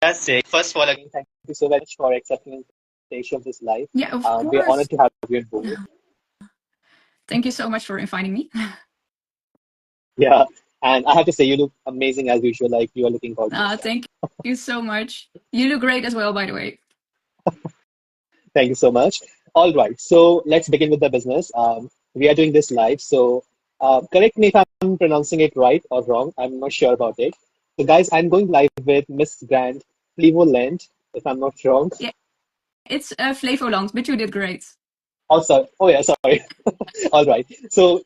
fantastic. First of all, again, thank you so much for accepting the invitation of this live. Yeah, of We are course. honored to have you on board. Thank you so much for inviting me. Yeah, and I have to say, you look amazing as usual. Like you are looking gorgeous. Thank you so much. You look great as well, by the way. Thank you so much. All right, so let's begin with the business. We are doing this live, so correct me if I'm pronouncing it right or wrong. I'm not sure about it. So, guys, I'm going live with Miss Grand Flevoland, if I'm not wrong. Yeah, it's Flevoland, but you did great. Oh, sorry. Oh, yeah, sorry. All right. So,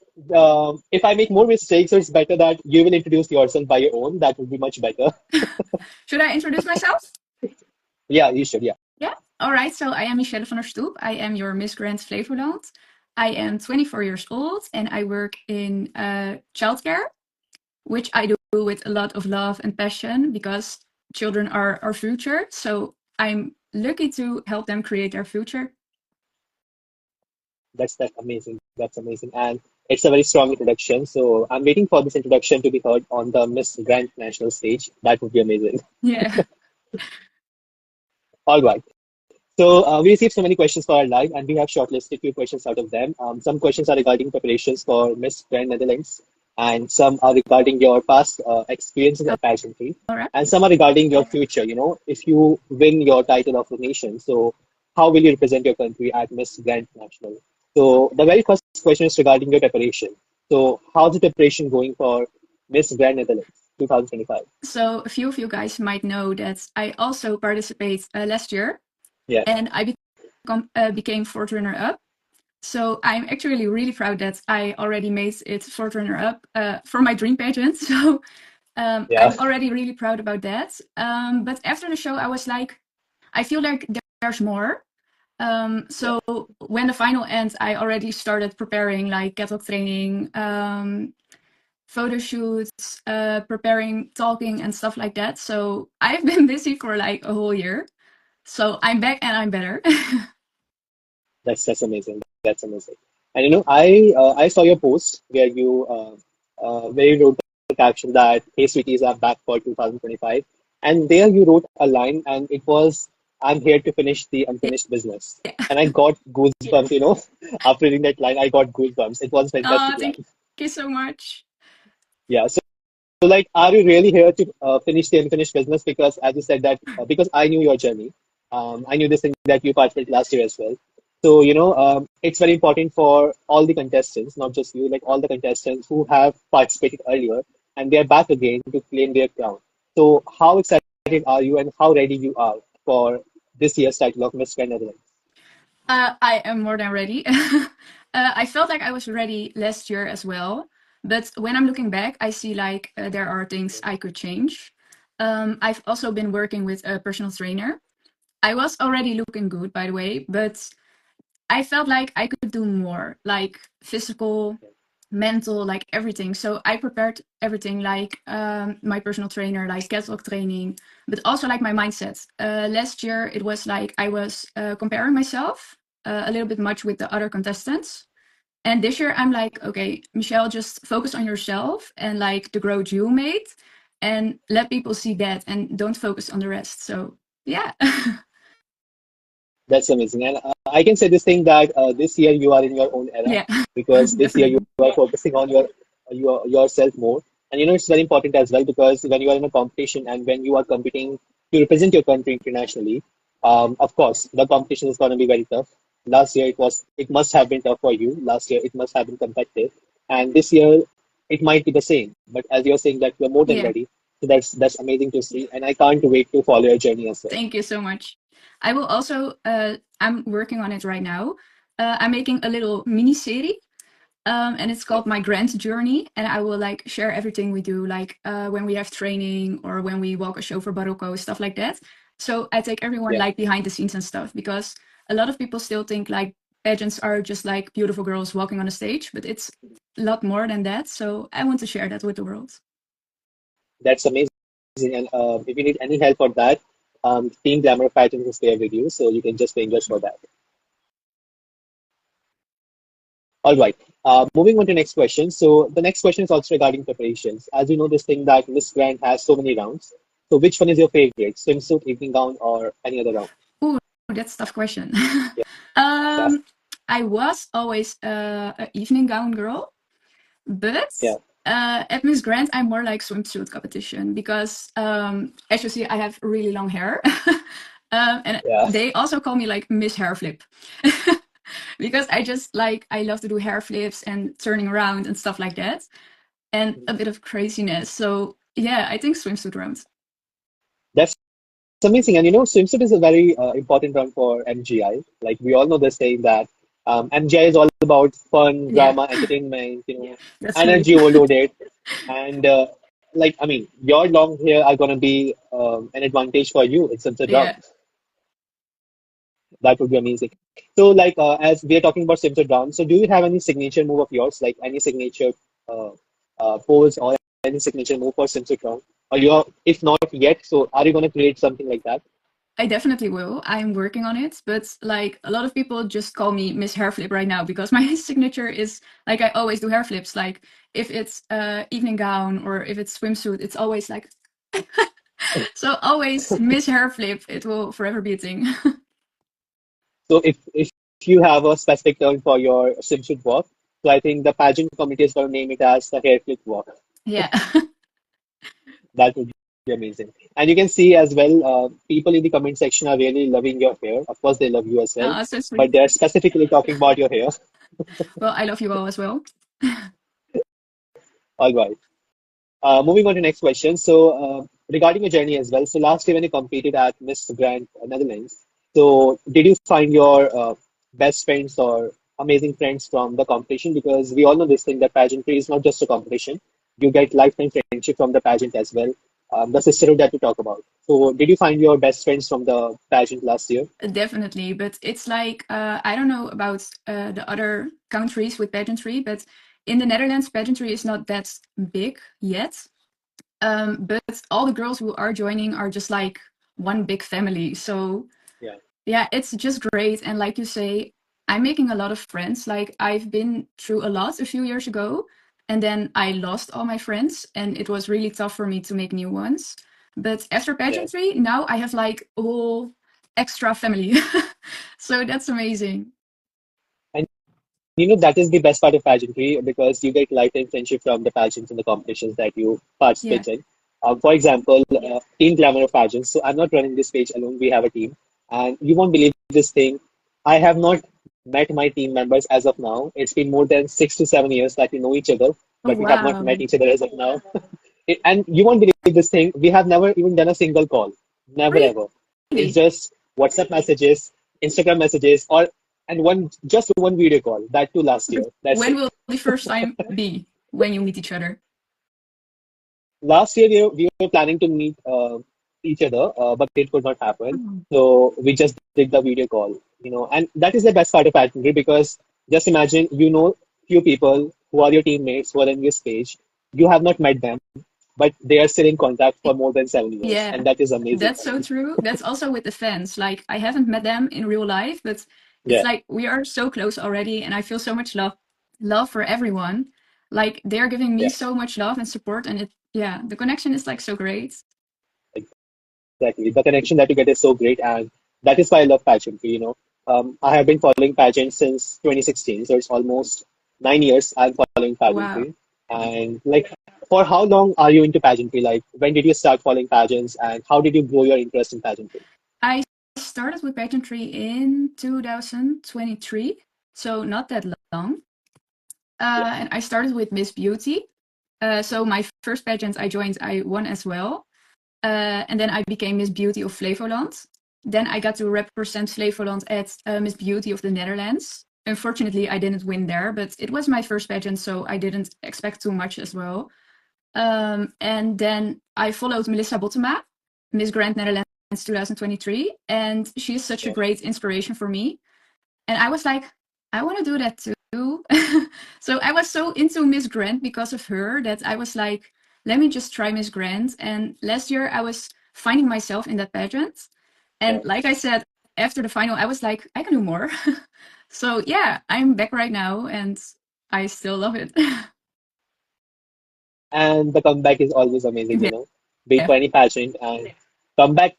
if I make more mistakes, so it's better that you will introduce yourself by your own. That would be much better. Should I introduce myself? Yeah, you should. Yeah. Yeah. All right. So I am Michelle van der Stoep. I am your Miss Grand Flevoland. I am 24 years old and I work in childcare, which I do with a lot of love and passion because children are our future. So I'm lucky to help them create their future. That's amazing. That's amazing. And it's a very strong introduction. So I'm waiting for this introduction to be heard on the Miss Grand National stage. That would be amazing. Yeah. All right. So we received so many questions for our live, and we have shortlisted few questions out of them. Some questions are regarding preparations for Miss Grand Netherlands, and some are regarding your past experiences at pageantry, All right. and some are regarding your future. You know, if you win your title of the nation, so how will you represent your country at Miss Grand National? So the very first question is regarding your preparation. So how's the preparation going for Miss Grand Netherlands 2025? So a few of you guys might know that I also participated last year Yeah, and I became fourth runner up. So I'm actually really proud that I already made it fourth runner up for my dream pageant. So yeah, I'm already really proud about that. But after the show, I was like, I feel like there's more. yeah. So when the final ends, I already started preparing like catwalk training, photo shoots, preparing talking and stuff like that. So I've been busy for like a whole year. So I'm back and I'm better. That's amazing. That's amazing. And you know, I saw your post where you wrote the caption that "Hey sweeties, I'm back for 2025," and there you wrote a line, and it was "I'm here to finish the unfinished business." And I got goosebumps. You know, after reading that line, I got goosebumps. It was a fantastic Thank line. you so much. Yeah. So like, are you really here to finish the unfinished business? Because as you said that, because I knew your journey, I knew this thing that you participated last year as well. So, you know, it's very important for all the contestants, not just you, like all the contestants who have participated earlier and they're back again to claim their crown. So, how excited are you and how ready you are for this year's title of Miss Grand Netherlands? I am more than ready. I felt like I was ready last year as well. But when I'm looking back, I see like there are things I could change. I've also been working with a personal trainer. I was already looking good, by the way, but I felt like I could do more, like physical, mental, like everything. So I prepared everything, like my personal trainer, like catwalk training, but also like my mindset. Last year, it was like I was comparing myself a little bit much with the other contestants. And this year, I'm like, okay, Michelle, just focus on yourself and like the growth you made and let people see that and don't focus on the rest. So, yeah. That's amazing. And I can say this thing that this year you are in your own era Yeah, because this year you definitely. are focusing on your yourself more. And you know it's very important as well because when you are in a competition and when you are competing to represent your country internationally, of course the competition is going to be very tough. Last year it must have been tough for you. Last year it must have been competitive, and this year it might be the same. But as you're saying that you're more than Yeah. ready, so that's amazing to see, and I can't wait to follow your journey as well. Thank you so much. I will also, I'm working on it right now. I'm making a little mini series, and it's Yeah, called My Grand Journey. And I will like share everything we do, like when we have training or when we walk a show for Barocco, stuff like that. So I take everyone yeah. like behind the scenes and stuff because a lot of people still think like pageants are just like beautiful girls walking on a stage, but it's a lot more than that. So I want to share that with the world. That's amazing. And if you need any help for that, Team Glamour Pageants is there with you, so you can just ping us for that. All right. Moving on to next question. So the next question is also regarding preparations. As you know, this thing that Miss Grand has so many rounds. So which one is your favorite? Swimsuit, evening gown, or any other gown? Ooh, that's a tough question. Yeah, um, I was always a evening gown girl, but yeah, at Miss Grand, I'm more like swimsuit competition because, as you see, I have really long hair. And yeah. they also call me like Miss Hair Flip because I just like, I love to do hair flips and turning around and stuff like that, and a bit of craziness. So, yeah, I think swimsuit rounds. That's amazing. And swimsuit is a very important round for MGI. Like we all know this saying that MGI is all about fun, Yeah, drama, entertainment, that's right. energy overloaded. And like, I mean, your long hair are gonna be an advantage for you in swimsuit round. Yeah, That would be amazing. So, like, as we are talking about swimsuit round, so do you have any signature move of yours, like any signature uh, pose or any signature move for swimsuit round? Or you're, if not yet, so are you gonna create something like that? I definitely will. I'm working on it, but like a lot of people just call me Miss Hair Flip right now because my signature is like I always do hair flips. Like if it's evening gown or if it's swimsuit, it's always like so always Miss Hair Flip. It will forever be a thing. So if you have a specific term for your swimsuit walk, so I think the pageant committee is going to name it as the hair flip walk. Yeah. That would be amazing. And you can see as well, people in the comment section are really loving your hair. Of course, they love you as well, Oh, so but sweet. they're specifically talking about your hair. Well, I love you all as well. All right. Moving on to next question. So, regarding your journey as well. So, last year when you competed at Miss Grand Netherlands, so did you find your best friends or amazing friends from the competition? Because we all know this thing that pageantry is not just a competition. You get lifetime friendship from the pageant as well. The sisterhood that you talk about. So, did you find your best friends from the pageant last year? Definitely, but it's like I don't know about the other countries with pageantry, but in the Netherlands, pageantry is not that big yet. But all the girls who are joining are just like one big family. So Yeah, yeah, it's just great. And like you say, I'm making a lot of friends. Like I've been through a lot a few years ago, and then I lost all my friends, and it was really tough for me to make new ones. But after yeah. pageantry, now I have like a whole extra family. So that's amazing. And that is the best part of pageantry because you get lifetime friendship from the pageants and the competitions that you Yeah. participate in. For example, Team Glamour pageants. So I'm not running this page alone. We have a team, and you won't believe this thing. I have not met my team members as of now. It's been more than 6 to 7 years that we know each other, Oh, but we have not met wow. each other as of now. And you won't believe this thing. We have never even done a single call. Never ever. It's Really? just WhatsApp messages, Instagram messages, or and one video call. That too last year. But That's when it. will the first time be when you meet each other? Last year we were planning to meet each other, but it could not happen. Oh. So we just did the video call, and that is the best part of pageantry because just imagine few people who are your teammates who are in your stage. You have not met them, but they are still in contact for more than 7 years, Yeah, and that is amazing. that's so true. That's also with the fans. Like, I haven't met them in real life, but it's Yeah, like we are so close already, and I feel so much love for everyone. Like, they're giving me yeah, so much love and support, and yeah, the connection is like so great. exactly. The connection that you get is so great, and that is why I love pageantry. I have been following pageant since 2016, so it's almost 9 years I'm following Wow. pageantry. And like, for how long are you into pageantry? Like, when did you start following pageants, and how did you grow your interest in pageantry? I started with pageantry in 2023, so not that long. Yeah, And I started with Miss Beauty. So my first pageant I joined, I won as well. And then I became Miss Beauty of Flevoland. Then I got to represent Flevoland at Miss Beauty of the Netherlands. Unfortunately, I didn't win there, but it was my first pageant, so I didn't expect too much as well. And then I followed Melissa Bottema, Miss Grand Netherlands 2023, and she's such a yeah, great inspiration for me. And I was like, I want to do that too. So I was so into Miss Grand because of her that I was like, let me just try Miss Grand. And last year I was finding myself in that pageant. yeah. And like I said, after the final, I was like, I can do more. So yeah, I'm back right now and I still love it. And the comeback is always amazing, Yeah, be it Yeah. for any pageant, and come back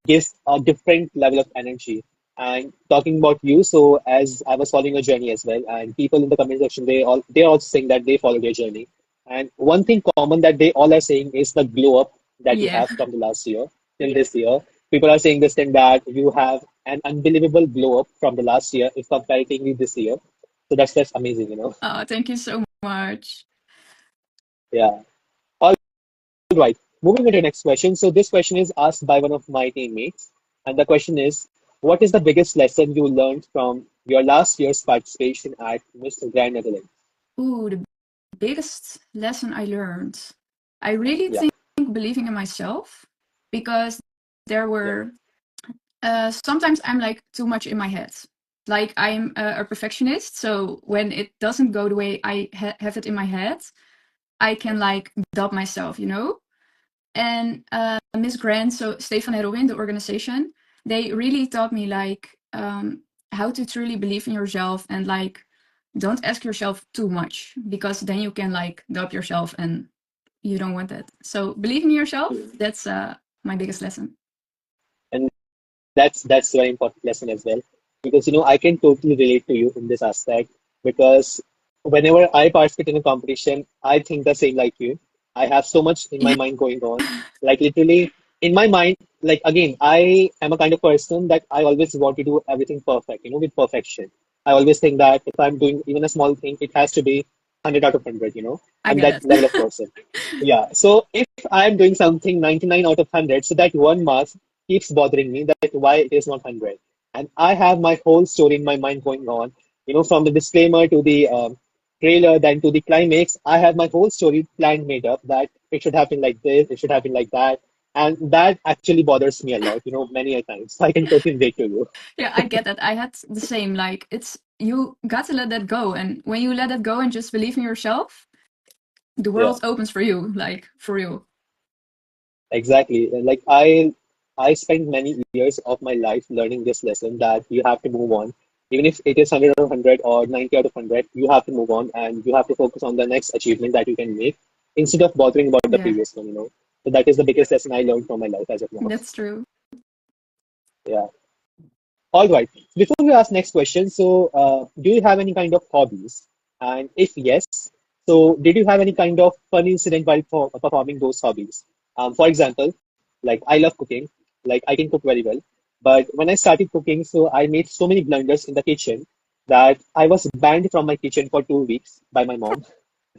gives a different level of energy. And talking about you, so as I was following your journey as well, and people in the comment section, they're also saying that they followed your journey. And one thing common that they all are saying is the glow up that you Yeah. have from the last year till this year. People are saying this thing that you have an unbelievable glow up from the last year if comparatively this year. So that's amazing, you know. Oh, thank you so much. Yeah. All right. Moving on to the next question. So this question is asked by one of my teammates, and the question is, what is the biggest lesson you learned from your last year's participation at Miss Grand Netherlands? Ooh, the biggest lesson I learned. I really Yeah, think believing in myself, because there yeah, were sometimes I'm like too much in my head. Like I'm a perfectionist, so when it doesn't go the way I have it in my head, I yeah. can like doubt myself, you know? And Miss Grant, so Stefan Herowin, the organization, they really taught me like how to truly believe in yourself and like don't ask yourself too much because then you can like doubt yourself and you don't want that. So believe in yourself. That's my biggest lesson. And that's a very important lesson as well, because you know I can totally relate to you in this aspect, because whenever I participate in a competition, I think the same like you. I have so much in my Yeah, mind going on, like literally in my mind. Like again, I am a kind of person that I always want to do everything perfect, you know, with perfection. I always think that if I'm doing even a small thing, it has to be 100 out of 100, you know. I I'm get that it. level of person. Yeah. So if I'm doing something 99 out of 100, so that one mark keeps bothering me that why it is not 100. And I have my whole story in my mind going on, you know, from the disclaimer to the trailer, then to the climax. I have my whole story planned made up that it should happen like this, it should happen like that. And that actually bothers me a lot, you know, many a times. So I can totally relate to you. Yeah, I get that. I had the same. Like it's you got to let that go, and when you let it go and just believe in yourself, the Yeah. world opens for you. Like for real. Exactly. Like I spent many years of my life learning this lesson that you have to move on. Even if it is 100 out of 100 or 90 out of 100, you have to move on and you have to focus on the next achievement that you can make instead of bothering about the Yeah, previous one, you know. So that is the biggest lesson I learned from my life as of now. that's true. Yeah. All right. Before we ask next question, so do you have any kind of hobbies? And if yes, so did you have any kind of fun incident while performing those hobbies? For example, like I love cooking, like I can cook very well. But when I started cooking, so I made so many blunders in the kitchen that I was banned from my kitchen for 2 weeks by my mom.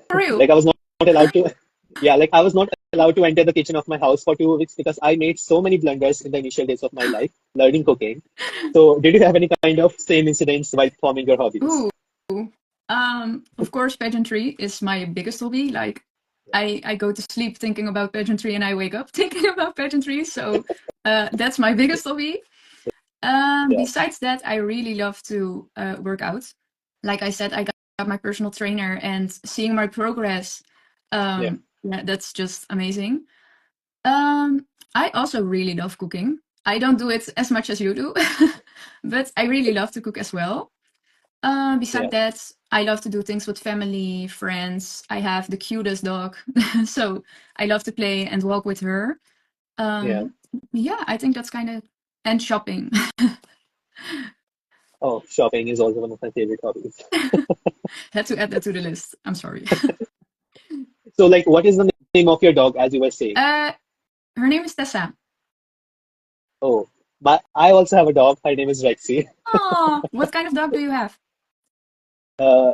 For real. Like I was not allowed to, yeah, like I was not allowed to enter the kitchen of my house for 2 weeks because I made so many blunders in the initial days of my life learning cooking. So, did you have any kind of same incidents while performing your hobbies? Ooh. Of course, pageantry is my biggest hobby. Like, I go to sleep thinking about pageantry and I wake up thinking about pageantry. So, that's my biggest hobby. Yeah, Besides that, I really love to work out. Like I said, I got my personal trainer and seeing my progress. yeah, Yeah, that's just amazing. Um, I also really love cooking. I don't do it as much as you do, but I really love to cook as well. Besides yeah, that, I love to do things with family, friends. I have the cutest dog, so I love to play and walk with her. yeah. Um, yeah, I think that's kind of and shopping. Oh, shopping is also one of my favorite hobbies. Had to add that to the list. I'm sorry. So, like, what is the name of your dog, as you were saying? uh, Her name is Tessa. Oh, I also have a dog. Her name is Rexy. Oh, what kind of dog do you have?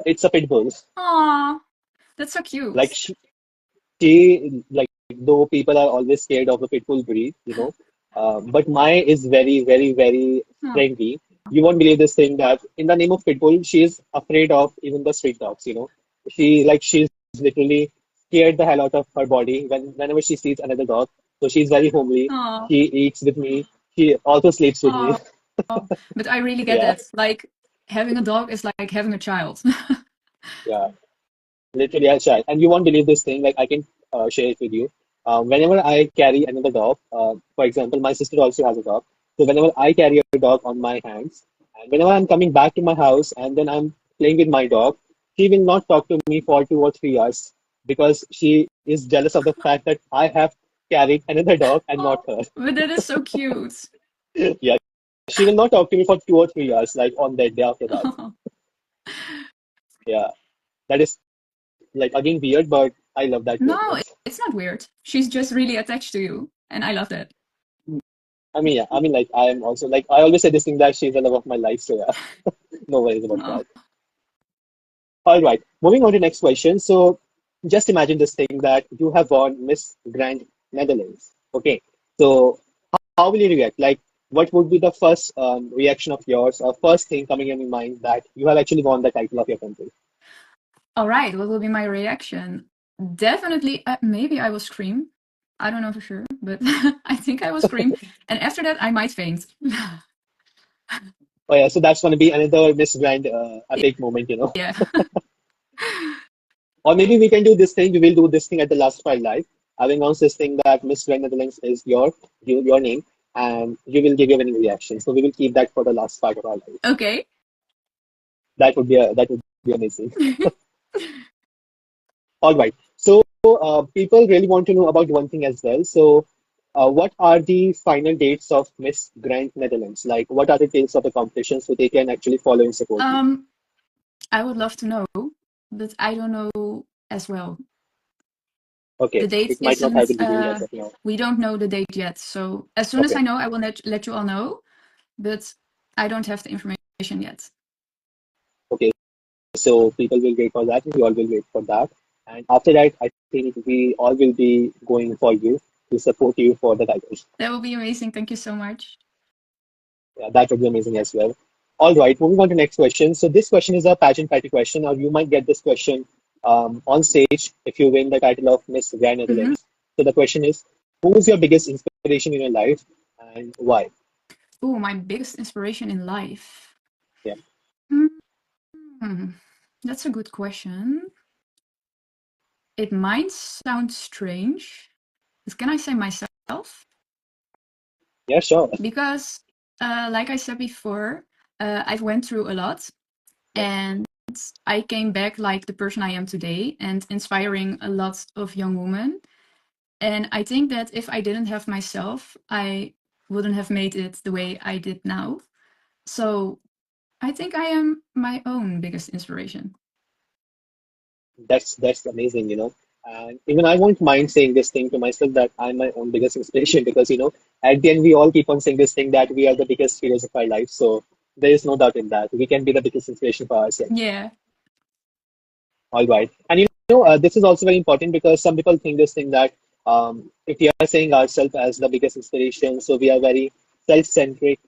It's a pit bull. Oh, that's so Like cute. like though people are always scared of the pit bull breed, you know, but Mai is very, very, very Oh, friendly. You won't believe this thing that in the name of pit bull, she is afraid of even the street dogs, you know. She's literally scared the hell out of her body whenever she sees another dog. So she's very homely. oh, She eats with me. She also sleeps with me. oh. But I really get Yeah, that. Like having a dog is like having a child. yeah. Literally a child. And you won't believe this thing, like I can share it with you. Whenever I carry another dog, for example, my sister also has a dog. So whenever I carry a dog on my hands, and whenever I'm coming back to my house and then I'm playing with my dog, she will not talk to me for 2 or 3 hours because she is jealous of the fact that I have carrying another dog and not Oh, her. but that is so cute. Yeah, she will not talk to me for 2 or 3 hours, like on that day after that. Yeah, that is like again weird, but I love that No, closeness. it's not weird. She's just really attached to you, and I love that. I mean, yeah, I mean, like I am also like I always say this thing that she's the love of my life, so yeah, no worries about Oh, that. All right, moving on to next question. So just imagine this thing that you have won Miss Grand Netherlands. Okay, so how will you react? Like, what would be the first reaction of yours or first thing coming in your mind that you have actually won the title of your country? all right. What will be my reaction? Definitely, maybe I will scream. I don't know for sure, but I think I will scream. And after that, I might faint. Oh yeah, so that's going to be another Miss Grand epic moment, Yeah, Or maybe we can do this thing. We will do this thing at the last file live. I will announce this thing that Miss Grand Netherlands is your name, and you will give your winning reaction. So we will keep that for the last part of our life. okay. That would be amazing. All right. So people really want to know about one thing as well. So what are the final dates of Miss Grand Netherlands? Like, what are the dates of the competition so they can actually follow and support you? Um, I would love to know, but I don't know as well. The Okay, date it might not have isn't, been revealed as of now. we don't know the date yet. So as soon as Okay, I know, I will let you all know, but I don't have the information yet. okay. So people will wait for that, and we all will wait for that. And after that, I think we all will be going for you to support you for the titles. That will be amazing. Thank you so much. Yeah, that would be amazing as well. All right, moving on to next question. So this question is a pageant patty question, or you might get this question on stage if you win the title of Miss Grand Hmm. Netherlands. So the question is, who is your biggest inspiration in your life and why? Oh, my biggest inspiration in life. Yeah, Hmm, that's a good question. It might sound strange, but can I say myself? yeah, sure. Because, like I said before, I've went through a lot, Yeah, and I came back like the person I am today and inspiring a lot of young women. And I think that if I didn't have myself, I wouldn't have made it the way I did now. So I think I am my own biggest inspiration. that's amazing. And even I won't mind saying this thing to myself that I'm my own biggest inspiration because at the end we all keep on saying this thing that we are the biggest heroes of our life. So there is no doubt in that. We can be the biggest inspiration for ourselves. Yeah. All right. And this is also very important because some people think this thing that if we are saying ourselves as the biggest inspiration, so we are very self-centric,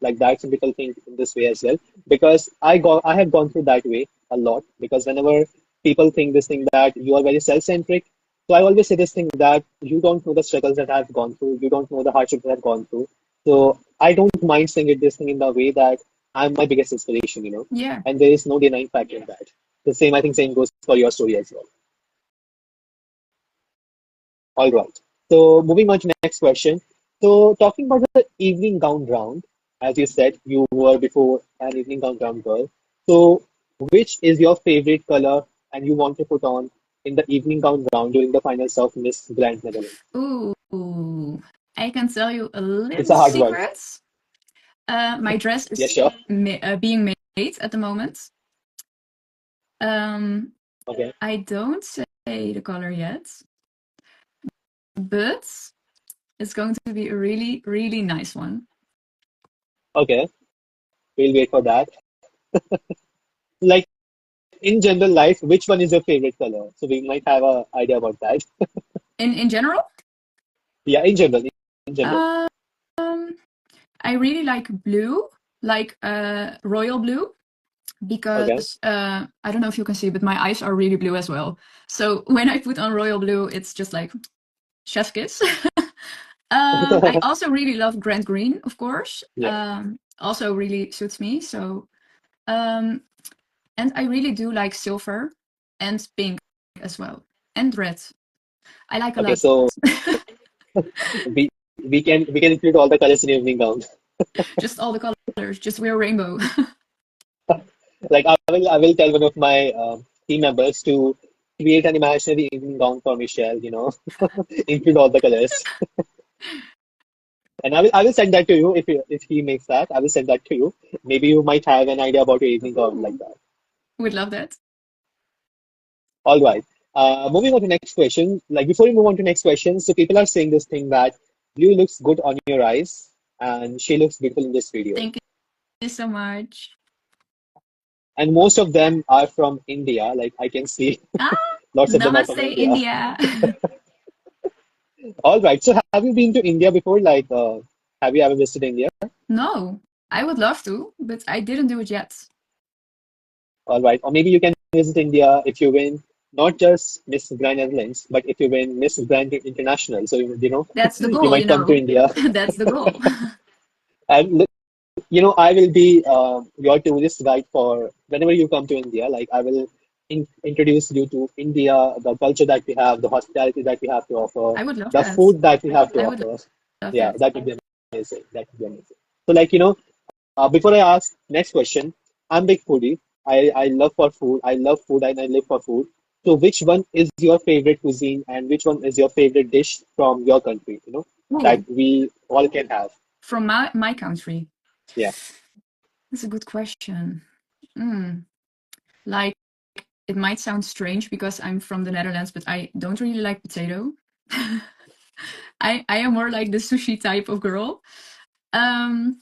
like that. Some people think in this way as well. Because I have gone through that way a lot. Because whenever people think this thing that you are very self-centric, so I always say this thing that you don't know the struggles that I've gone through, you don't know the hardships that I've gone through. So I don't mind saying it this thing in the way that I'm my biggest inspiration, Yeah. and there is no denying fact in that. The same, I think, same goes for your story as well. All right. So moving on to next question. So talking about the evening gown round, as you said, you were before an evening gown round girl. So which is your favorite color and you want to put on in the evening gown round during the finals of Miss Grand Netherlands? Ooh, I can tell you a It's little a hard one. secret. My dress Yeah, is sure. being made at the moment. Um, Okay. I don't say the color yet, but it's going to be a really, really nice one. Okay. We'll wait for that. Like in general life, which one is your favorite color? So we might have a idea about that. In general, Yeah, in general. In general. um, I really like blue, like royal blue, Okay. because I don't know if you can see, but my eyes are really blue as well. So when I put on royal blue, it's just like chef's kiss. I also really love Grand Green, of course. Yeah. Also really suits me. So, um, and I really do like silver and pink as well, and red. I like a Okay. lot. So we we can include all the colors in evening gown. Just all the colors, just wear rainbow. Like I will tell one of my team members to create an imaginary evening gown for Michelle, include all the colors. And I will send that to you if he makes that. I will send that to you. Maybe you might have an idea about your evening gown like Ooh, that. would love that. All right. Moving on to next question. Like before we move on to next question, so people are saying this thing that blue looks good on your eyes and she looks beautiful in this video. Thank you so much. And most of them are from India. Like I can see Ah, lots of them are from namaste, India. India. All right. So have you been to India before? Like, have you ever visited India? No, I would love to, but I didn't do it yet. All right. Or maybe you can visit India if you win not just Miss Grand Netherlands, but if you win Miss Grand International. So, That's the you goal, might come to India. That's the goal. And, I will be your tourist guide for whenever you come to India. Like, I will introduce you to India, the culture that we have, the hospitality that we have to offer, I would love the that. food that we have to I would offer. love Yeah, that. that would be amazing. That would be amazing. So, like, before I ask next question, I'm big foodie. I love for food. I love food and I live for food. So which one is your favorite cuisine and which one is your favorite dish from your country, that Ooh, we all can have? from my country. Yeah. That's a good question. Mm, like, it might sound strange because I'm from the Netherlands, but I don't really like potato. I am more like the sushi type of girl. Um,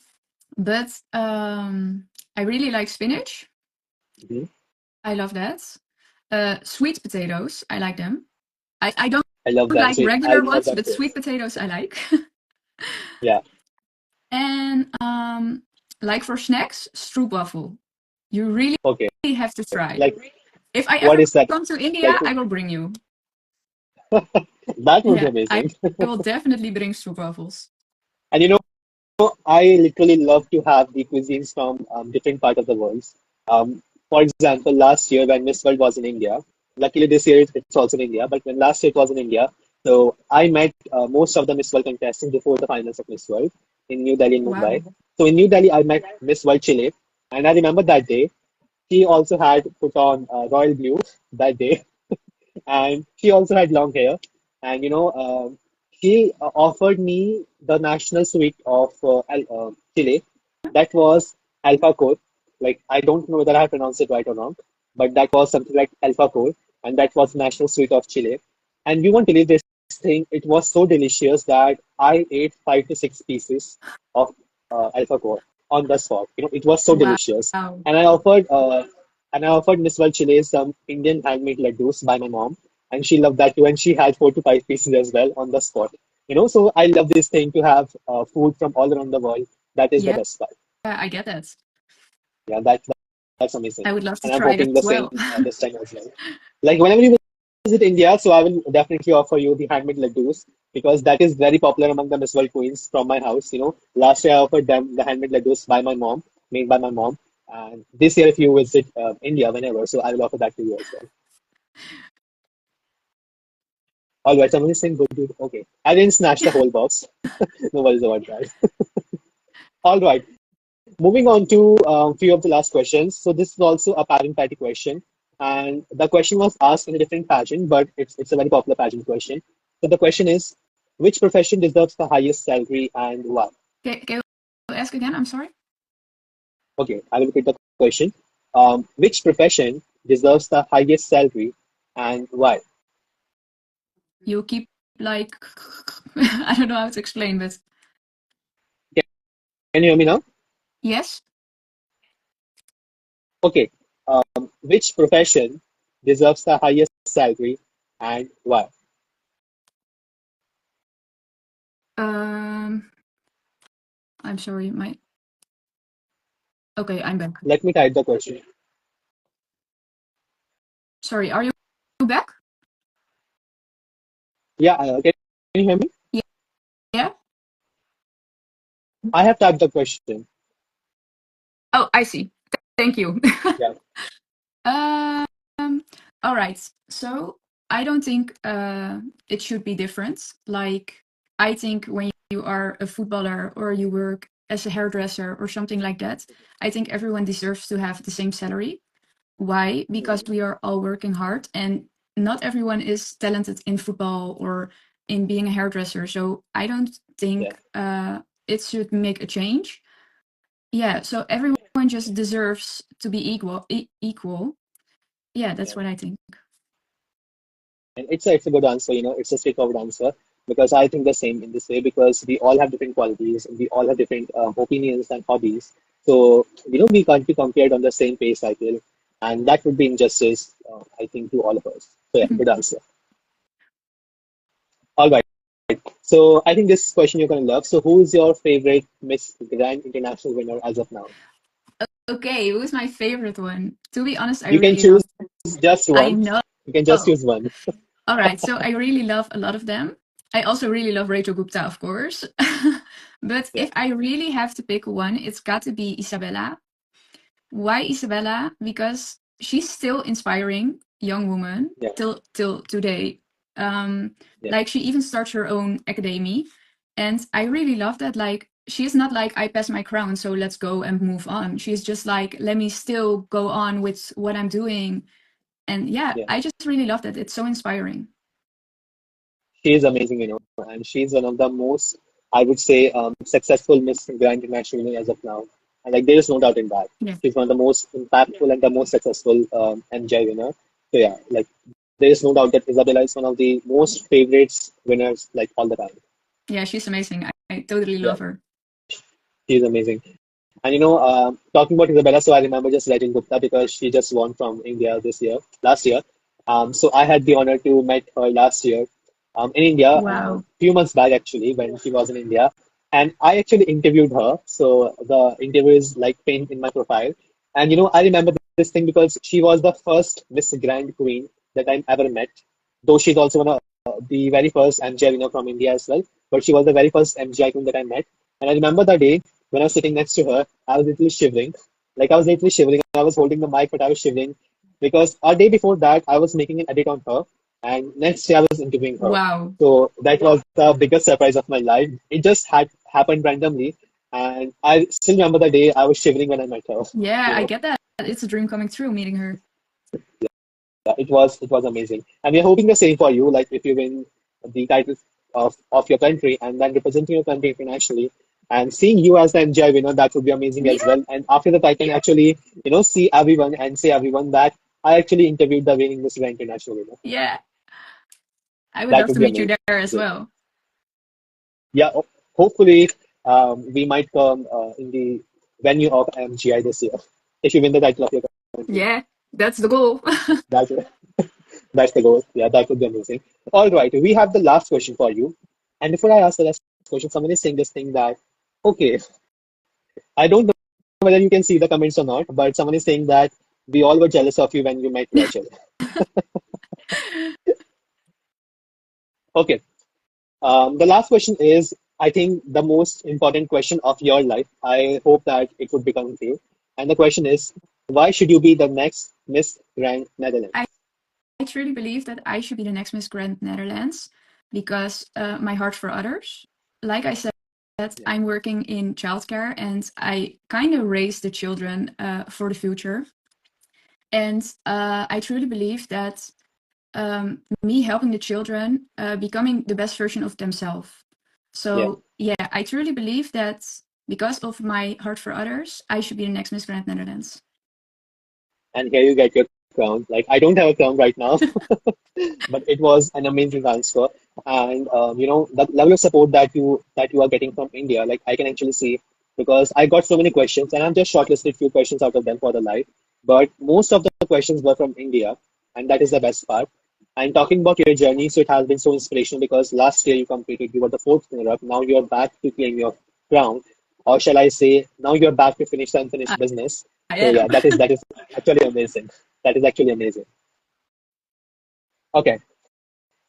but I really like spinach. Mhm. I love that. Sweet potatoes, I like them. I don't I love them. like Sweet. I regular love ones, them but too. sweet potatoes I like. Yeah. And like for snacks, stroopwafel. You really Okay. have to try. Like, If I what ever is that? come to Like, India, I will bring you. that would be Yeah, I amazing. will definitely bring stroopwafels. And I literally love to have the cuisines from different part of the world. For example, last year when Miss World was in India, luckily this year it's also in India, but when last year it was in India, so I met most of the Miss World contestants before the finals of Miss World in New Delhi and Mumbai. Wow. So in New Delhi, I met Miss World Chile, and I remember that day. She also had put on royal blue that day, and she also had long hair. And she offered me the national sweet of Chile. That was alfacor. Like I don't know whether I pronounced it right or not, but that was something like alfacor, and that was national sweet of Chile. And you won't believe this thing. It was so delicious that I ate 5 to 6 pieces of alfacor on the spot. It was so Wow. delicious. And I offered and I offered Miss World Chile some Indian handmade laddus by my mom, and she loved that too. And she had 4 to 5 pieces as well on the spot. So I love this thing to have food from all around the world. That is the Yeah, best part. I get that. Yeah, that's amazing. I would love to And I'm try it hoping the as same well. this time as well. Like whenever you visit India, so I will definitely offer you the handmade laddus because that is very popular among the Miss World queens from my house. Last year I offered them the handmade laddus by my mom, made by my mom. And this year, if you visit India, whenever, so I will offer that to you as well. All right, somebody saying good, dude. Okay, I didn't snatch the whole box. No worries about that. All right, moving on to a few of the last questions. So this is also a pageant patty question, and the question was asked in a different pageant, but it's a very popular pageant question. So the question is, which profession deserves the highest salary and why? Can you ask again? I'm sorry. Okay, I will repeat the question. Which profession deserves the highest salary and why? You keep like I don't know how to explain, but Can you hear me now? yes. Okay. Which profession deserves the highest salary and why? Um, I'm sorry. My Okay, I'm back. Let me type the question. Sorry, are you back? Yeah, can you hear me? Yeah. Yeah. I have typed the question. Oh, I see. Thank you. Yeah. Um, all right. So I don't think it should be different. Like, I think when you are a footballer or you work as a hairdresser or something like that, I think everyone deserves to have the same salary. Why? Because we are all working hard, and not everyone is talented in football or in being a hairdresser. So I don't Yeah, think it should make a change. Yeah, so everyone just deserves to be equal. Yeah, that's yeah. what I think. And it's a good answer, it's a straightforward answer because I think the same in this way because we all have different qualities and we all have different opinions and hobbies. So, we can't be compared on the same pace, I feel. And that would be injustice, I think, to all of us. So, yeah, good answer. All right. So, I think this question you're going to love. So, who is your favorite Miss Grand International winner as of now? Okay, who's my favorite one? To be honest, I You can really choose love. just I one. know. You can just choose one. All right, so I really love a lot of them. I also really love Rachel Gupta, of course. But Yeah, if I really have to pick one, it's got to be Isabella. Why Isabella? Because she's still inspiring young woman yeah, till today. yeah. Like she even starts her own academy, and I really love that. Like she's not like I pass my crown, so let's go and move on. She's just like let me still go on with what I'm doing, and yeah, Yeah. I just really love that. It's so inspiring. She is amazing, and she's one of the most, I would say, successful Miss Grand International as of now. And like, there is no doubt in that. Yeah, She's one of the most impactful and the most successful MJ winner. So yeah, like, there is no doubt that Isabella is one of the most favorites winners, like all the time. yeah, she's amazing. I totally Yeah, love her. she's amazing. And talking about Isabella, so I remember just writing Gupta because she just won from India last year. So I had the honor to meet her last year in India, a Wow. few months back actually, when she was in India. And I actually interviewed her. So the interview is like pinned in my profile. And I remember this thing because she was the first Miss Grand Queen that I ever met. Though she's also one of the very first MGI winner from India as well. But she was the very first MGI queen that I met. And I remember the day when I was sitting next to her, I was literally shivering. Like I was literally shivering. I was holding the mic, but I was shivering because a day before that, I was making an edit on her, and next day I was interviewing her. Wow. So that was the biggest surprise of my life. It just had happened randomly, and I still remember the day I was shivering when I met her. Yeah, You I know, get that. It's a dream coming true meeting her. Yeah, it was amazing, and we're hoping the same for you. Like if you win the title of your country and then representing your country internationally, and seeing you as the MGI winner, that would be amazing as Yeah, well. And after that, I can actually see everyone and say everyone that I actually interviewed the winning Miss Grand International winner. yeah. I would That love would to be meet you amazing. there as well. Yeah, hopefully we might come in the venue of MGI this year if you win the title of your country. Yeah, that's the goal. That's that's the goal. Yeah, that would be amazing. All right, we have the last question for you. And before I ask the last question, someone is saying this thing that, okay, I don't know whether you can see the comments or not, but someone is saying that we all were jealous of you when you met Rachel. Okay, the last question is, I think, the most important question of your life. I hope that it would become to you. And the question is, why should you be the next Miss Grand Netherlands? I, I truly believe that I should be the next Miss Grand Netherlands because my heart for others. Like I said, Yeah, I'm working in childcare and I kind of raise the children for the future. And I truly believe that me helping the children becoming the best version of themselves. yeah. So yeah, I truly believe that because of my heart for others, I should be the next Miss Grand Netherlands. And here you get your crown. Like, I don't have a crown right now, but it was an amazing answer. And the level of support that you are getting from India, like I can actually see because I got so many questions, and I've just shortlisted few questions out of them for the live. But most of the questions were from India, and that is the best part. And talking about your journey, so it has been so inspirational because last year you competed, you were the fourth runner-up. Now you're back to claim your crown, or shall I say, now you're back to finish the unfinished I, business. I So yeah, am. that is actually amazing. That is actually amazing. Okay.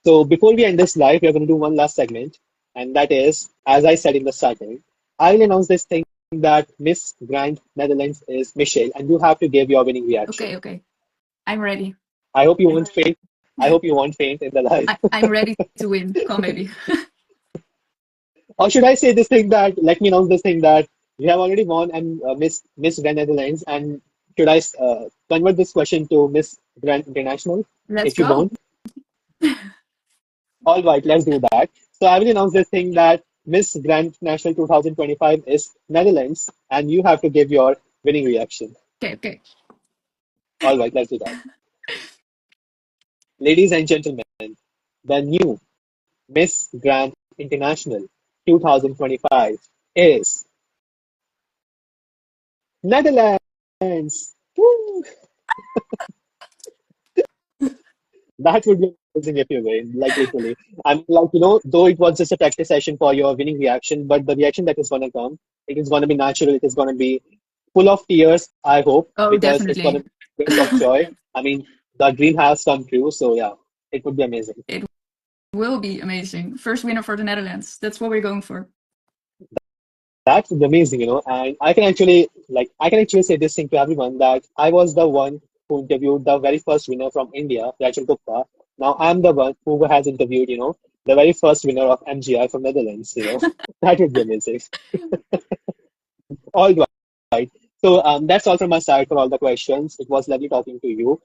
So before we end this live, we are going to do one last segment, and that is, as I said in the starting, I'll announce this thing that Miss Grand Netherlands is Michelle, and you have to give your winning reaction. Okay, okay. I'm ready. I hope you won't faint. I hope you won't faint in the live. I'm ready to win. Come, baby. Or should I say this thing that, let me announce this thing that you have already won and Miss Grand Netherlands, and should I convert this question to Miss Grand International Let's if you go. want? All right, let's do that. So I will announce this thing that Miss Grand National 2025 is Netherlands, and you have to give your winning reaction. Okay, okay. All right, let's do that. Ladies and gentlemen, the new Miss Grand International 2025 is Netherlands. Woo! That would be amazing if you win, like literally. I'm like, though it was just a practice session for your winning reaction, but the reaction that is gonna come, it is gonna be natural, it is gonna be full of tears, I hope, Oh, because it's gonna definitely. be tears of joy. I mean, the dream has come true, so yeah, it would be amazing. It will be amazing. First winner for the Netherlands. That's what we're going for. That's amazing, and I can actually say this thing to everyone that I was the one who interviewed the very first winner from India, Rachel Gupta. Now I'm the one who has interviewed, the very first winner of MGI from Netherlands. That would be amazing. All right. So that's all from my side for all the questions. It was lovely talking to you.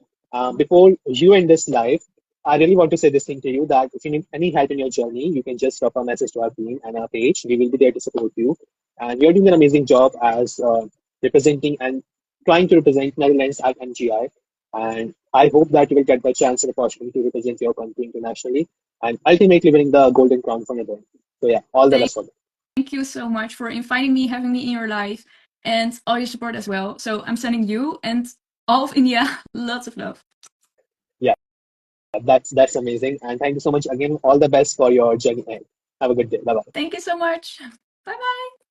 Before you end this live, I really want to say this thing to you that if you need any help in your journey, you can just drop a message to our team and our page. We will be there to support you. And you're doing an amazing job as representing and trying to represent Netherlands at MGI. And I hope that you will get the chance and opportunity to represent your country internationally and ultimately winning the Golden Crown for Netherlands. So yeah, all the best for you. Thank you so much for inviting me, having me in your life, and all your support as well. So I'm sending you and all of India lots of love. Yeah. That's amazing. And thank you so much again. All the best for your journey ahead. Have a good day. Bye bye. Thank you so much. Bye bye.